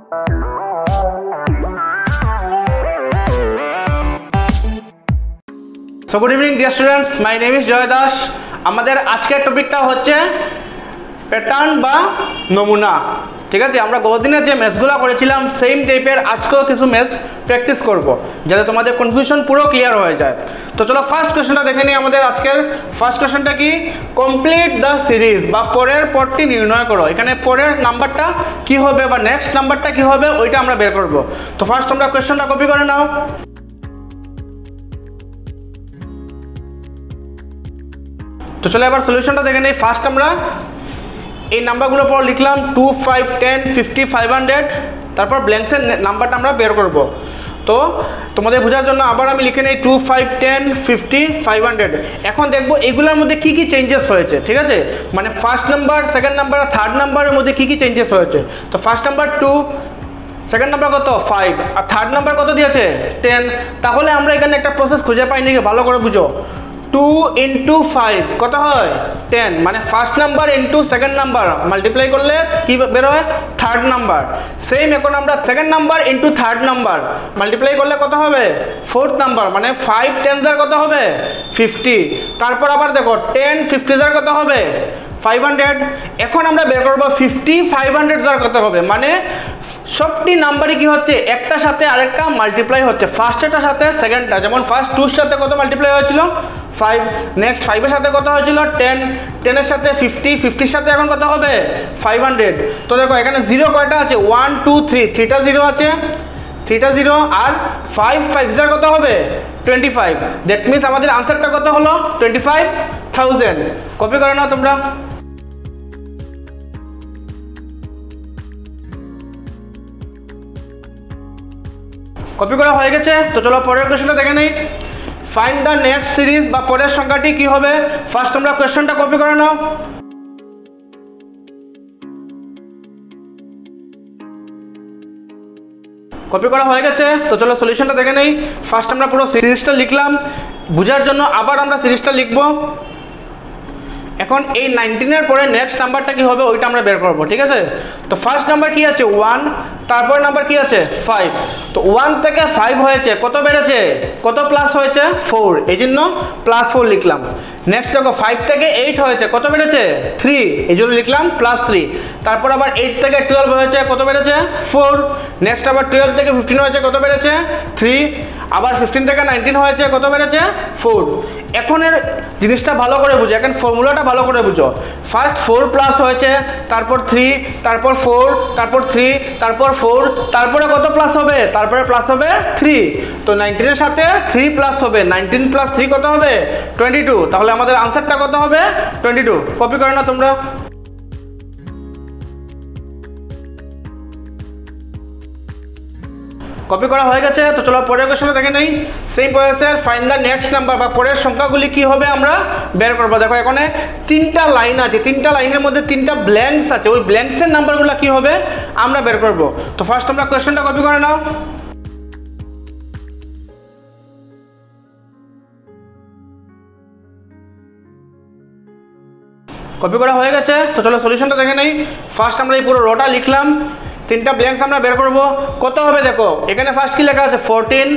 So good evening dear students, my name is Joy Das. আমাদের আজকের টপিকটা হচ্ছে প্যাটার্ন বা নমুনা। ঠিক আছে, আমরা গতদিনে যে ম্যাথসগুলো করেছিলাম সেম টাইপের আজকেও কিছু ম্যাথস প্র্যাকটিস করব যাতে তোমাদের কনফিউশন পুরো ক্লিয়ার হয়ে যায়। তো চলো ফার্স্ট কোশ্চেনটা দেখে নিই। আমাদের আজকের ফার্স্ট কোশ্চেনটা কি, কমপ্লিট দ্য সিরিজ বা পরের পদটি নির্ণয় করো। এখানে পরের নাম্বারটা কি হবে বা নেক্সট নাম্বারটা কি হবে ওইটা আমরা বের করব। তো ফার্স্ট তোমরা কোশ্চেনটা কপি করে নাও। তো চলো এবার সলিউশনটা দেখে নেই। ফার্স্ট আমরা এই নাম্বারগুলো পর লিখলাম 2, 5, 10, 50, 500, তারপর ব্ল্যাঙ্কসের নাম্বারটা আমরা বের করব। তো তোমাদের বোঝার জন্য আবার আমি লিখে নেই 2, 5, 10, 50, 500। এখন দেখবো এগুলোর মধ্যে কি কি চেঞ্জেস হয়েছে। ঠিক আছে, মানে first number, second number, third নাম্বারের মধ্যে কি কি চেঞ্জেস হয়েছে। তো ফার্স্ট নাম্বার 2, সেকেন্ড নাম্বার কত 5, আর থার্ড নাম্বার কত দিয়েছে 10। তাহলে আমরা এখানে একটা প্রসেস খুঁজে পাই নাকি, ভালো করে বুঝো। 2 into 5 কত হয় 10, মানে first number into second number multiply করলে কি বের হয় থার্ড নাম্বার। সেম এখন আমরা second number into third number multiply করলে কত হবে ফোর্থ নাম্বার, মানে 5 10 কত হবে 50। তারপর আবার দেখো 10 50 কত হবে 500। এখন আমরা বের করবো 50 500 কত হবে, মানে সবটি নাম্বারই কি হচ্ছে একটার সাথে আরেকটা মাল্টিপ্লাই হচ্ছে। ফার্স্টেরটার সাথে সেকেন্ডটা, যেমন ফার্স্ট 2 এর সাথে কত মাল্টিপ্লাই হয়েছিল 5, নেক্সট 5 এর সাথে কত হয়েছিল 10, 10 এর সাথে 50, 50 এর সাথে এখন কত হবে 500। তো দেখো এখানে জিরো কয়টা আছে 1 2 3, 3টা জিরো আছে, 3টা জিরো, আর 5 5 কত হবে 25। দ্যাট মিনস আমাদের আনসারটা কত হলো 25,000। কপি করে নাও তোমরা। কপি করা হয়ে গেছে। তো চলো পরের কোশ্চেনটা দেখে নেই। ফাইন্ড দ্য নেক্সট সিরিজ বা পরের সংখ্যাটি কি হবে। ফার্স্ট তোমরা কোশ্চেনটা কপি করে নাও। কপি করা হয়ে গেছে। তো চলো সলিউশনটা দেখে নেই। ফার্স্ট আমরা পুরো সিরিজটা লিখলাম, বোঝার জন্য আবার আমরা সিরিজটা লিখব। এখন এই 19 পরে নেক্সট নাম্বারটা কি হবে ওইটা আমরা বের করব। ঠিক আছে, তো ফার্স্ট নাম্বার কি আছে 1, তারপর নাম্বার কি আছে 5। তো 1 থেকে 5 হয়েছে, কত বেড়েছে, কত প্লাস হয়েছে 4, এই জন্য +4 লিখলাম। নেক্সট দেখো 5 থেকে 8 হয়েছে, কত বেড়েছে 3, এই জন্য লিখলাম +3। তারপর আবার 8 থেকে 12 হয়েছে, কত বেড়েছে 4। নেক্সট আবার 12 থেকে 15 হয়েছে, কত বেড়েছে 3। আবার 15 থেকে 19 হয়েছে, কত বেড়েছে 4। এখন এর জিনিসটা ভালো করে বুঝো, এখন ফর্মুলাটা ভালো করে বুঝো। ফার্স্ট 4 প্লাস হয়েছে, তারপর 3, তারপর 4, তারপর 3, তারপর 4, তারপরে কত প্লাস হবে, তারপরে প্লাস হবে 3। তো 19 এর সাথে 3 প্লাস হবে, 19 প্লাস 3 কত হবে 22। তাহলে আমাদের আনসারটা কত হবে 22। কপি করে নাও তোমরা। কপি করা হয়ে গেছে। তো চলো পরের কোশ্চেনটা দেখে নেই। সেম প্রসেসের ফাইন্ড দ্য নেক্সট নাম্বার বা পরের সংখ্যাগুলি কি হবে আমরা বের করবো। দেখো এখানে 3টা লাইন আছে, 3টা লাইনের মধ্যে 3টা ব্ল্যাঙ্কস আছে, ওই ব্ল্যাঙ্কসের নাম্বারগুলো কি হবে আমরা বের করব। তো ফার্স্ট তোমরা কোশ্চেনটা কপি করে নাও। কপি করা হয়ে গেছে। তো চলো সলিউশনটা দেখে নেই। ফার্স্ট আমরা এই পুরো রোটা লিখলাম, 3টা ব্ল্যাঙ্কস আমরা বের করব। কত হবে দেখো এখানে ফার্স্ট কি লেখা আছে 14,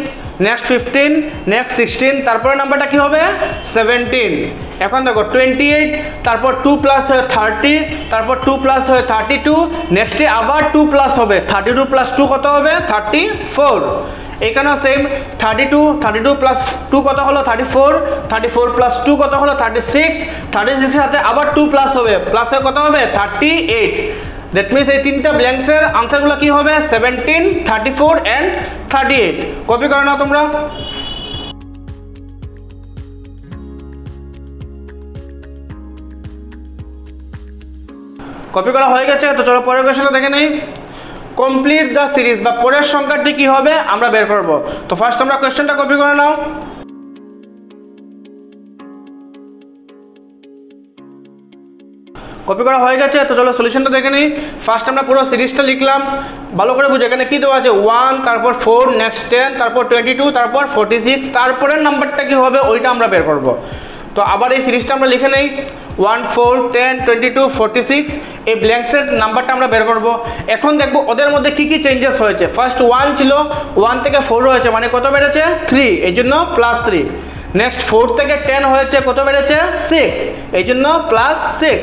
নেক্সট 15, নেক্সট 16, তারপরে নাম্বারটা কি হবে 17। এখন দেখো 28, তারপর 2 প্লাস হয়ে 30, তারপর 2 প্লাস হয়ে 32, নেক্সটে আবার 2 প্লাস হবে 32 প্লাস 2 কত হবে 34। এখানেও সেম 32 প্লাস 2 কত হলো 34, 34 প্লাস 2 কত হলো 36, 36 এর সাথে আবার 2 প্লাস হবে, প্লাস হয়ে কত হবে 38। দ্যাট মিনস এই 3টা ব্ল্যাঙ্কসের আনসারগুলো কি হবে 17, 34 অ্যান্ড 38। কপি করে নাও তোমরা। কপি করা হয়ে গেছে। তো চলো পরের কোশ্চেনটা দেখে নেই। কমপ্লিট দ্য সিরিজ বা পরের সংখ্যাটি কি হবে আমরা বের করব। তো ফার্স্ট আমরা কোশ্চেনটা কপি করে নাও। কপি করা হয়ে গেছে। তো চলো সলিউশনটা দেখে নিই। ফার্স্ট আমরা পুরো সিরিজটা লিখলাম, ভালো করে বুঝো এখানে কি দেওয়া আছে 1, তারপর 4, নেক্সট 10, তারপর 22, তারপর 46, তারপরের নাম্বারটা কি হবে ওইটা আমরা বের করব। তো আবার এই সিরিজটা আমরা লিখে নেই। 1 4 10 22 46 এই ব্ল্যাঙ্কসের নাম্বারটা আমরা বের করব। এখন দেখব ওদের মধ্যে কি কি চেঞ্জেস হয়েছে। ফার্স্ট 1 ছিল, 1 থেকে 4 হয়েছে, মানে কত বেড়েছে 3, এই জন্য +3। নেক্সট 4 থেকে 10 হয়েছে, কত বেড়েছে 6, এই জন্য +6।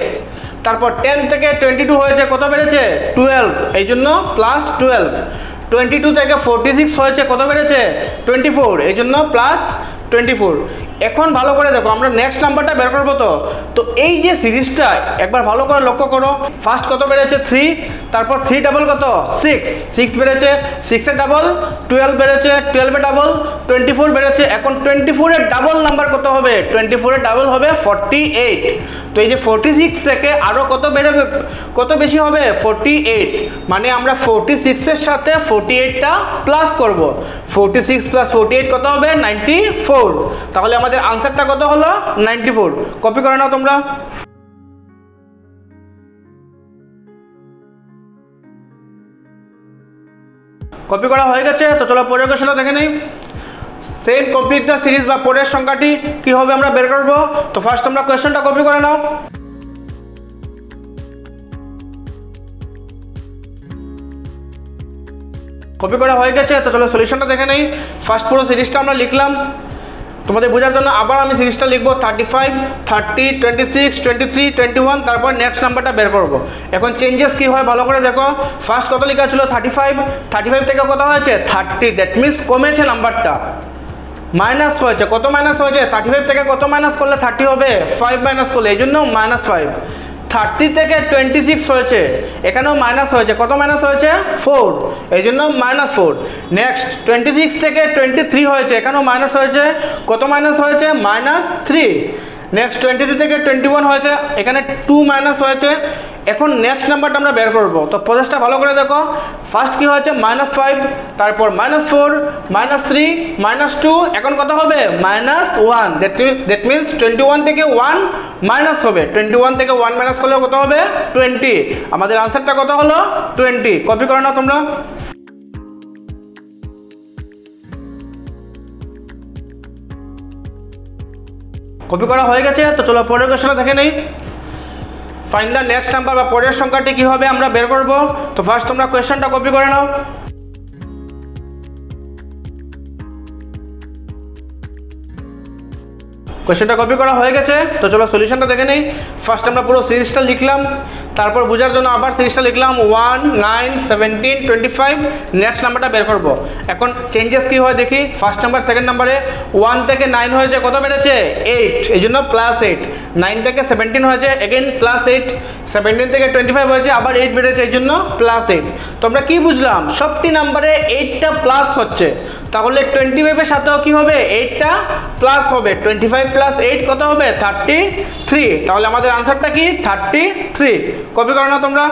তারপর 10 থেকে 22 হয়েছে, কত বেড়েছে 12, এই জন্য +12। 22 থেকে 46 হয়েছে, কত বেড়েছে 24, এই জন্য +24। এখন ভালো করে দেখো, আমরা নেক্সট নাম্বারটা বের করবো। তো এই যে সিরিজটা একবার ভালো করে লক্ষ্য করো। ফার্স্ট কত বেড়েছে 3, তারপর 3 ডাবল কত 6 বেড়েছে, 6 এর ডাবল 12 বেড়েছে, 12 এর ডাবল 24 বেড়েছে। এখন 24 এর ডাবল নাম্বার কত হবে? 24 এর ডাবল হবে 48। তো এই যে 46 থেকে আরো কত বেড়েবে, কত বেশি হবে 48, মানে আমরা 46 এর সাথে 48টা প্লাস করব। 46 + 48 কত হবে 94। তাহলে আমাদের আনসারটা কত হলো 94। কপি করে নাও তোমরা। কপি করা হয়ে গেছে, তো চলো পরের কোশ্চেনটা দেখে নেই। সেম কমপ্লিট দ্য সিরিজ বা পরের সংখ্যাটি কি হবে আমরা বের করব। তো ফার্স্ট তোমরা কোশ্চেনটা কপি করে নাও। কপি করা হয়ে গেছে, তো চলো সলিউশনটা দেখে নেই। ফার্স্ট পুরো সিরিজটা আমরা লিখলাম। তোমাদের বোঝার জন্য আবার আমি সিরিজটা লিখবো 35 30 26 23 21, তারপর নেক্সট নাম্বারটা বের করব। এখন চেঞ্জেস কি হয় ভালো করে দেখো। ফার্স্ট কত লেখা ছিল 35 থেকে কত হয়েছে 30, দ্যাট মিনস কমেছে নাম্বারটা, মাইনাস হয়েছে। কত মাইনাস হয়েছে 35 থেকে কত মাইনাস করলে 30 হবে 5 মাইনাস করলে, এই জন্য -5। 30 থেকে 26 হয়েছে, এখানেও মাইনাস হয়েছে। কত মাইনাস হয়েছে 4, এই জন্য -4। নেক্সট 26 থেকে 23 হয়েছে, এখানেও মাইনাস হয়েছে। কত মাইনাস হয়েছে -3। নেক্সট 23 থেকে 21 হয়েছে, এখানে 2 মাইনাস হয়েছে। এখন নেক্সট নাম্বারটা আমরা বের করব। তো প্রসেসটা ভালো করে দেখো। ফার্স্ট কি হয়েছে -5, তারপর -4 -3 -2, এখন কত হবে -1। দ্যাট মিনস 21 থেকে 1 মাইনাস হবে। 21 থেকে 1 মাইনাস করলে কত হবে 20। আমাদের আনসারটা কত হলো 20। কপি করে নাও তোমরা। কপি করা হয়ে গেছে, তো চলো পরের কোশ্চেনটা দেখে নেই। ফাইন্ড দ্য নেক্সট নাম্বার বা পরের সংখ্যাটি কি হবে আমরা বের করব। তো ফার্স্ট তোমরা কোশ্চেনটা কপি করে নাও। কোশ্চেনটা কপি করা হয়ে গেছে, তো চলো সলিউশনটা দেখে নেই। ফার্স্ট আমরা পুরো সিরিজটা লিখলাম, তারপর বোঝার জন্য আবার সিরিজটা লিখলাম 1 9 17 25, নেক্সট নাম্বারটা বের করব। এখন চেঞ্জেস কি হয় দেখি। ফার্স্ট নাম্বার সেকেন্ড নাম্বারে 1 থেকে 9 হয়েছে, কত বেড়েছে 8, এই জন্য +8। 9 থেকে 17 হয়েছে, এগেইন +8। 17 থেকে 25 হয়েছে, আবার 8 বেড়েছে, এই জন্য +8। তো আমরা কি বুঝলাম, সবটি নাম্বারে 8টা প্লাস হচ্ছে, তাহলে 25 এর সাথেও কি হবে 8টা প্লাস হবে। 25 + 8 কত হবে 33। তাহলে আমাদের আনসারটা কি 33। কপি করো না তোমরা।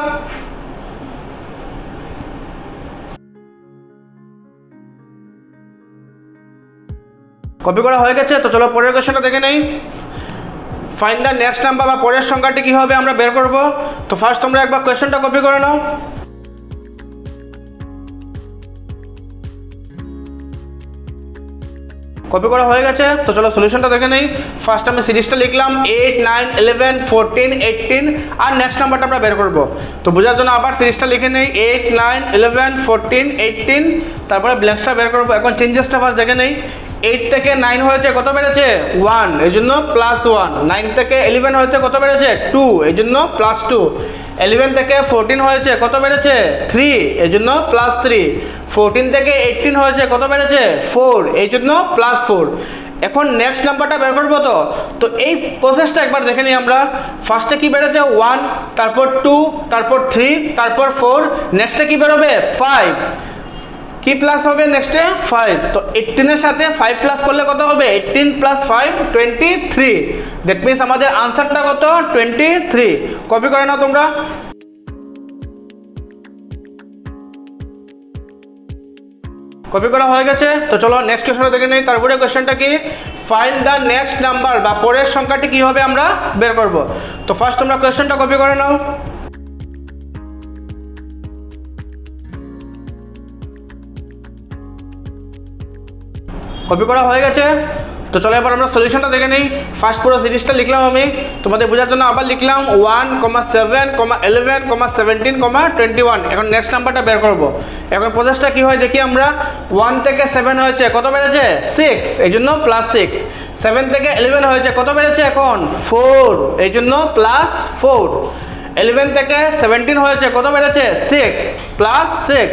কপি করা হয়ে গেছে, তো চলো পরের কোশ্চেনটা দেখে নেই। ফাইন্ড দ্য নেক্সট নাম্বার বা পরের সংখ্যাটি কি হবে আমরা বের করব। তো ফার্স্ট তোমরা একবার কোশ্চেনটা কপি করে নাও। কপি করা হয়ে গেছে, তো চলো সলিউশনটা দেখে নেই। ফার্স্ট আমি সিরিজটা লিখলাম 8 9 11 14 18, আর নেক্সট নাম্বারটা আমরা বের করব। তো বোঝার জন্য আবার সিরিজটা লিখে নেই 8 9 11 14 18, তারপরে ব্ল্যাঙ্কসটা বের করব। এখন চেঞ্জেসটা ফার্স্ট দেখে নেই। 8 থেকে 9 হয়েছে, কত বেড়েছে 1, এই জন্য +1। 9 থেকে 11 হয়েছে, কত বেড়েছে 2, এই জন্য +2। 11 থেকে 14 হয়েছে, কত বেড়েছে 3, এই জন্য +3। 14 থেকে 18 হয়েছে, কত বেড়েছে 4, এই জন্য +4। এখন নেক্সট নাম্বারটা বের করবো। তো এই প্রসেসটা একবার দেখে নিই আমরা। ফার্স্টে কি বেড়েছে 1, তারপর 2, তারপর 3, তারপর 4, নেক্সটে কি বেরোবে 5, কি প্লাস হবে নেক্সটে 5। তো 18 এর সাথে 5 প্লাস করলে কত হবে 18 + 5 23। দ্যাট মিনস আমাদের আনসারটা কত 23। কপি করে নাও তোমরা। কপি করা হয়ে গেছে, তো চলো নেক্সট কোশ্চেনটা দেখে নেই। তারপরে কোশ্চেনটা কি, ফাইন্ড দ্য নেক্সট নাম্বার বা পরের সংখ্যাটি কি হবে আমরা বের করব। তো ফার্স্ট তোমরা কোশ্চেনটা কপি করে নাও। কপি করা হয়ে গেছে, তো চলো এবার আমরা সলিউশনটা দেখে নিই। ফার্স্ট পুরো সিরিজটা লিখলাম আমি, তোমাদের বোঝার জন্য আবার লিখলাম 1, 7, 11, 17, 21। এখন নেক্সট নাম্বারটা বের করব। এখন প্রসেসটা কি হয় দেখি আমরা। 1 থেকে 7 হয়েছে, কত বেড়েছে? 6, এই জন্য +6। 7 থেকে 11 হয়েছে, কত বেড়েছে এখন? 4, এই জন্য +4। 11 থেকে 17 হয়েছে, কত বেড়েছে? 6, +6।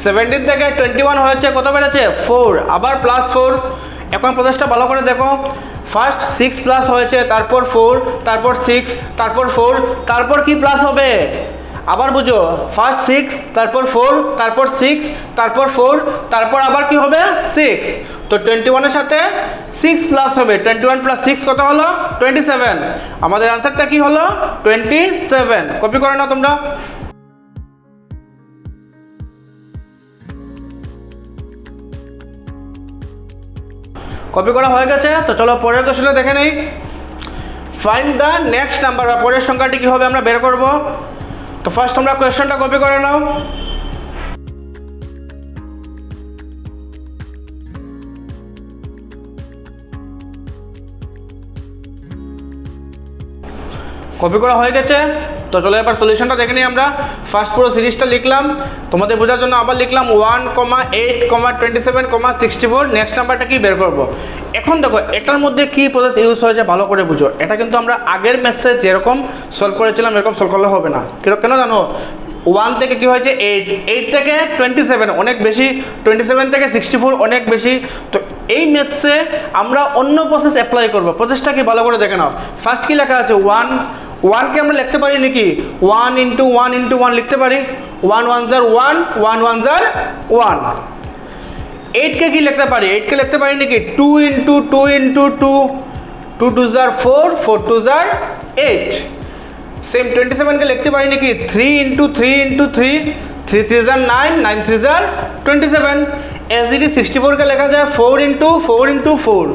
17 থেকে 21 হয়েছে, কত বেড়েছে? 4, আবার +4। এখন প্রসেসটা ভালো করে দেখো। ফার্স্ট 6 প্লাস হয়েছে, তারপর 4, তারপর 6, তারপর 4, তারপর কি প্লাস হবে? আবার বুঝো, ফার্স্ট 6, তারপর 4, তারপর 6, তারপর 4, তারপর আবার কি হবে? 6। তো 21 এর সাথে 6 প্লাস হবে। 21 + 6 কত হলো? 27। আমাদের আনসারটা কি হলো? 27। কপি করে নাও তোমরা। কপি করা হয়ে গেছে। তো চলো পরের কোশ্চেনটা দেখে নেই। ফাইন্ড দ্য নেক্সট নাম্বার, বা পরের সংখ্যাটি কি হবে আমরা বের করব। তো ফার্স্ট তোমরা কোশ্চেনটা কপি করে নাও। কপি করা হয়ে গেছে। তো চলো এবার সলিউশনটা দেখে নিই আমরা। ফার্স্ট পুরো সিরিজটা লিখলাম, তোমাদের বোঝার জন্য আবার লিখলাম 1, 8, 27, 64। নেক্সট নাম্বারটা কি বের করব। এখন দেখো এটার মধ্যে কি প্রসেস ইউজ হয়েছে ভালো করে বুঝো। এটা কিন্তু আমরা আগের ম্যাথে যেরকম সলভ করেছিলাম এরকম সলভ করলে হবে না। কেন জানো? 1 থেকে কি হয়েছে 8, 8 থেকে 27 অনেক বেশি, 27 থেকে 64 অনেক বেশি। তো এই ম্যাথসে আমরা অন্য প্রসেস অ্যাপ্লাই করব। প্রসেসটা কি ভালো করে দেখে নাও। ফার্স্ট কি লেখা আছে? 1কে আমরা লিখতে পারি নাকি? 1 × 1 × 1 লিখতে পারি। 1 × 1 = 1, 1 × 1 = 1। 8কে কি লিখতে পারি? 8কে লিখতে পারি নাকি? 2 × 2 × 2, 2 × 2 = 4, 4 × 2 = 8। সেম 27কে লিখতে পারি নাকি? 3 × 3 × 3, 3 × 3 = 9, 9 × 3 = 27। এস যদি 64কে লেখা যায় 4 × 4 × 4,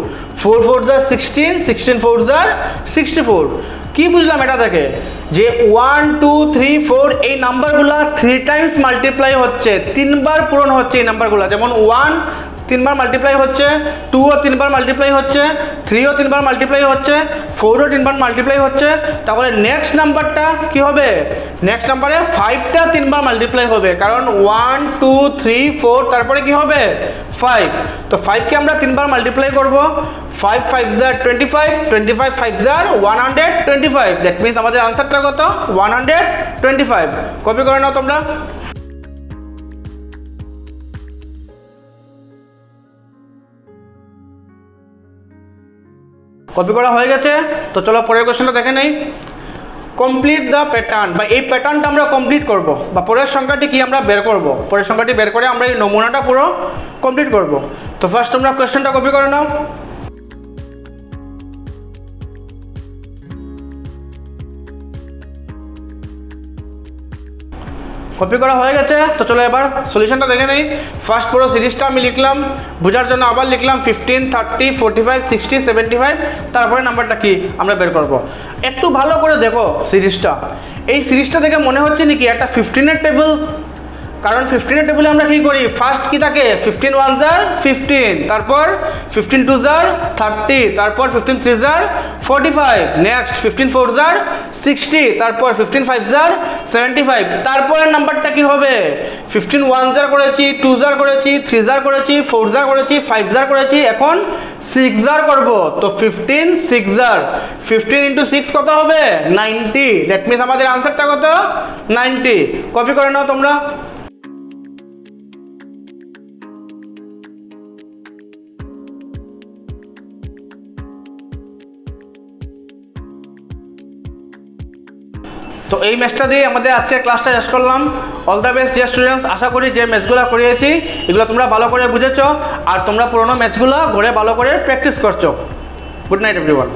4 × 4 = 16, 16 × 4 = 64। কি বুঝলাম এটা থেকে? যে 1, 2, 3, 4 এই নাম্বারগুলো 3 টাইমস মাল্টিপ্লাই হচ্ছে, 3বার পূরণ হচ্ছে এই নাম্বারগুলো। যেমন 1 3বার মাল্টিপ্লাই হচ্ছে, 2ও 3বার মাল্টিপ্লাই হচ্ছে, 3ও 3বার মাল্টিপ্লাই হচ্ছে, 4ও 3বার মাল্টিপ্লাই হচ্ছে। তাহলে নেক্সট নাম্বারটা কি হবে? নেক্সট নাম্বারে 5টা 3বার মাল্টিপ্লাই হবে, কারণ 1, 2, 3, 4 তারপরে কি হবে? 5। তো 5কে আমরা 3বার মাল্টিপ্লাই করব। 5 × 5 = 25, 25 × 5 = 125। দ্যাট মিনস আমাদের আনসারটা কত? 125। কপি করে নাও তোমরা। কপি করা হয়ে গেছে। তো চলো পরের কোশ্চেনটা দেখে নেই। কমপ্লিট দ্য প্যাটার্ন, বা এই প্যাটার্নটা আমরা কমপ্লিট করব, বা পরের সংখ্যাটি কি আমরা বের করব। পরের সংখ্যাটি বের করে আমরা এই নমুনাটা পুরো কমপ্লিট করব। তো ফার্স্ট তোমরা কোশ্চেনটা কপি করে নাও। কপি করা হয়ে গেছে। তো চলো এবার সলিউশনটা দেখে নেই। ফার্স্ট পুরো সিরিজটা আমি লিখলাম, বোঝার জন্য আবার লিখলাম 15, 30, 45, 60, 75। তারপরে নাম্বারটা কি আমরা বের করব। একটু ভালো করে দেখো সিরিজটা। এই সিরিজটা দেখে মনে হচ্ছে নাকি একটা 15-এর টেবিল? কারণ 15-এর টেবিলে আমরা কি করি? ফার্স্ট কি থাকে? 15 × 1 = 15, তারপর 15 × 2 = 30, তারপর 15 × 3 = 45, নেক্সট 15 × 4 = 60, তারপর 15 × 5 = 75। তারপরের নাম্বারটা কি হবে? 15 × 1 * করেছি, 2 * করেছি, 3 * করেছি, 4 * করেছি, 5 * করেছি, এখন 6 * করব। তো 15 × 6 = 15 × 6 কত হবে? 90। দ্যাট মিনস আমাদের আনসারটা কত? 90। কপি করে নাও তোমরা। তো এই ম্যাচটা দিয়ে আমাদের আজকে ক্লাসটা শেষ করলাম। All the best dear students. আশা করি যে ম্যাচগুলো করিয়েছি এগুলো তোমরা ভালো করে বুঝেছো, আর তোমরা পুরোনো ম্যাচগুলো ঘরে ভালো করে প্র্যাকটিস করছো। Good night everyone.